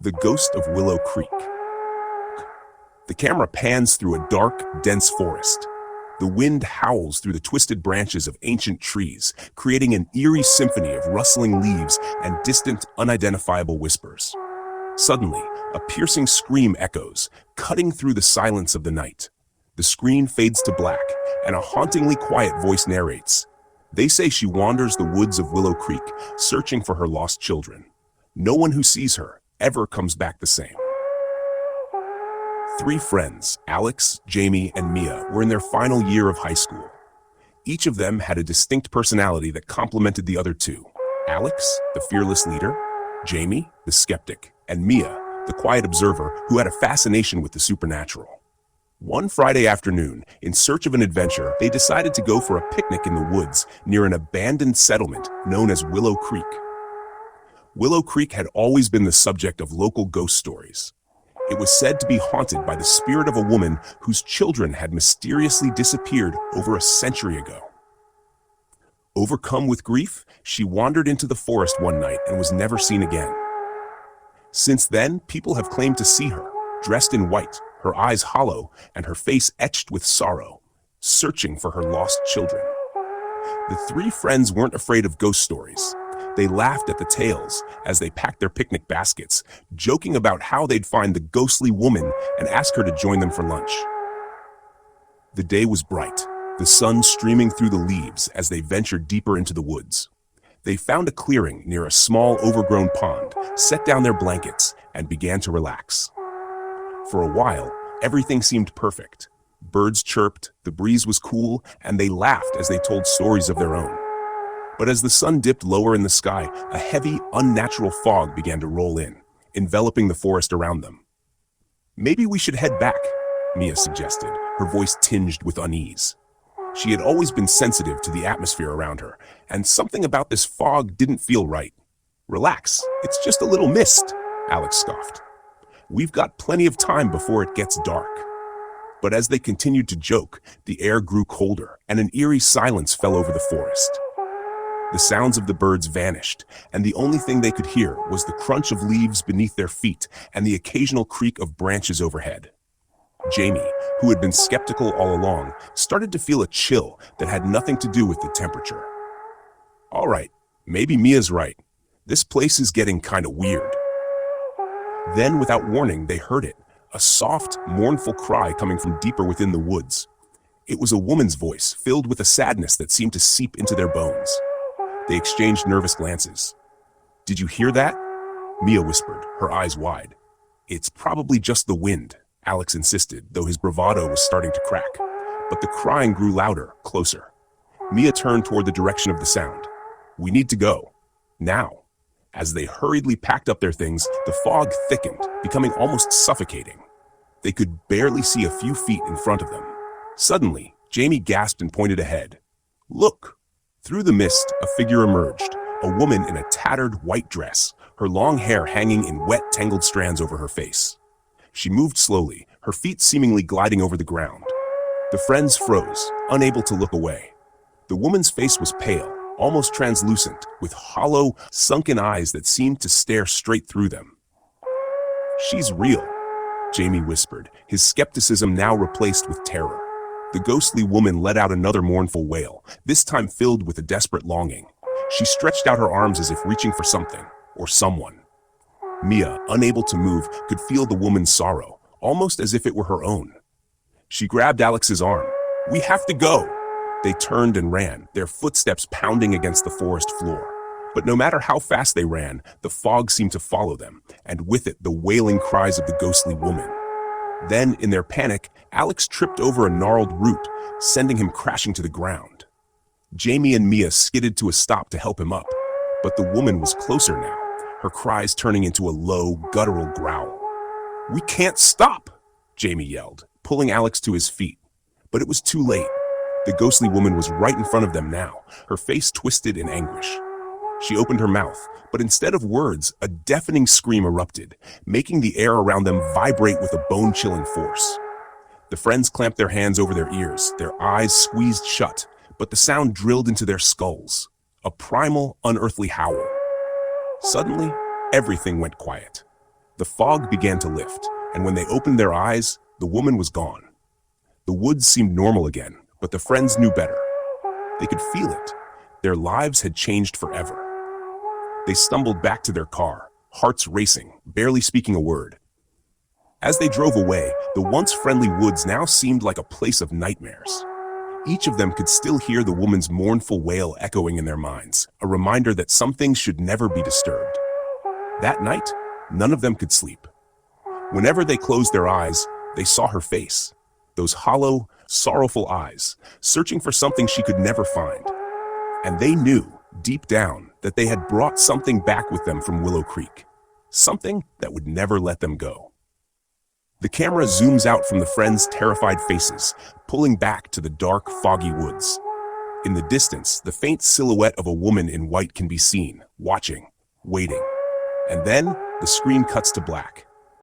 The Ghost of Willow Creek. The camera pans through a dark, dense forest. The wind howls through the twisted branches of ancient trees, creating an eerie symphony of rustling leaves and distant, unidentifiable whispers. Suddenly, a piercing scream echoes, cutting through the silence of the night. The screen fades to black, and a hauntingly quiet voice narrates. They say she wanders the woods of Willow Creek, searching for her lost children. No one who sees her ever comes back the same. Three friends, Alex, Jamie, and Mia, were in their final year of high school. Each of them had a distinct personality that complemented the other two. Alex, the fearless leader, Jamie, the skeptic, and Mia, the quiet observer who had a fascination with the supernatural. One Friday afternoon, in search of an adventure, they decided to go for a picnic in the woods near an abandoned settlement known as Willow Creek. Willow Creek had always been the subject of local ghost stories. It was said to be haunted by the spirit of a woman whose children had mysteriously disappeared over a century ago. Overcome with grief, she wandered into the forest one night and was never seen again. Since then, people have claimed to see her, dressed in white, her eyes hollow, and her face etched with sorrow, searching for her lost children. The three friends weren't afraid of ghost stories. They laughed at the tales as they packed their picnic baskets, joking about how they'd find the ghostly woman and ask her to join them for lunch. The day was bright, the sun streaming through the leaves as they ventured deeper into the woods. They found a clearing near a small overgrown pond, set down their blankets, and began to relax. For a while, everything seemed perfect. Birds chirped, the breeze was cool, and they laughed as they told stories of their own. But as the sun dipped lower in the sky, a heavy, unnatural fog began to roll in, enveloping the forest around them. "Maybe we should head back," Mia suggested, her voice tinged with unease. She had always been sensitive to the atmosphere around her, and something about this fog didn't feel right. "Relax, it's just a little mist," Alex scoffed. "We've got plenty of time before it gets dark." But as they continued to joke, the air grew colder, and an eerie silence fell over the forest. The sounds of the birds vanished, and the only thing they could hear was the crunch of leaves beneath their feet and the occasional creak of branches overhead. Jamie, who had been skeptical all along, started to feel a chill that had nothing to do with the temperature. "All right, maybe Mia's right. This place is getting kind of weird." Then, without warning, they heard it, a soft, mournful cry coming from deeper within the woods. It was a woman's voice, filled with a sadness that seemed to seep into their bones. They exchanged nervous glances. "Did you hear that?" Mia whispered, her eyes wide. "It's probably just the wind," Alex insisted, though his bravado was starting to crack. But the crying grew louder, closer. Mia turned toward the direction of the sound. "We need to go. Now." As they hurriedly packed up their things, the fog thickened, becoming almost suffocating. They could barely see a few feet in front of them. Suddenly, Jamie gasped and pointed ahead. "Look!" Through the mist, a figure emerged, a woman in a tattered white dress, her long hair hanging in wet, tangled strands over her face. She moved slowly, her feet seemingly gliding over the ground. The friends froze, unable to look away. The woman's face was pale, almost translucent, with hollow, sunken eyes that seemed to stare straight through them. "She's real," Jamie whispered, his skepticism now replaced with terror. The ghostly woman let out another mournful wail, this time filled with a desperate longing. She stretched out her arms as if reaching for something, or someone. Mia, unable to move, could feel the woman's sorrow, almost as if it were her own. She grabbed Alex's arm. "We have to go!" They turned and ran, their footsteps pounding against the forest floor. But no matter how fast they ran, the fog seemed to follow them, and with it the wailing cries of the ghostly woman. Then, in their panic, Alex tripped over a gnarled root, sending him crashing to the ground. Jamie and Mia skidded to a stop to help him up, but the woman was closer now, her cries turning into a low, guttural growl. "We can't stop!" Jamie yelled, pulling Alex to his feet. But it was too late. The ghostly woman was right in front of them now, her face twisted in anguish. She opened her mouth, but instead of words, a deafening scream erupted, making the air around them vibrate with a bone-chilling force. The friends clamped their hands over their ears, their eyes squeezed shut, but the sound drilled into their skulls, a primal, unearthly howl. Suddenly, everything went quiet. The fog began to lift, and when they opened their eyes, the woman was gone. The woods seemed normal again, but the friends knew better. They could feel it. Their lives had changed forever. They stumbled back to their car, hearts racing, barely speaking a word. As they drove away, the once friendly woods now seemed like a place of nightmares. Each of them could still hear the woman's mournful wail echoing in their minds, a reminder that some things should never be disturbed. That night, none of them could sleep. Whenever they closed their eyes, they saw her face, those hollow, sorrowful eyes, searching for something she could never find. And they knew, deep down, that they had brought something back with them from Willow Creek, something that would never let them go. The camera zooms out from the friends' terrified faces, pulling back to the dark, foggy woods. In the distance, the faint silhouette of a woman in white can be seen, watching, waiting. And then, the screen cuts to black.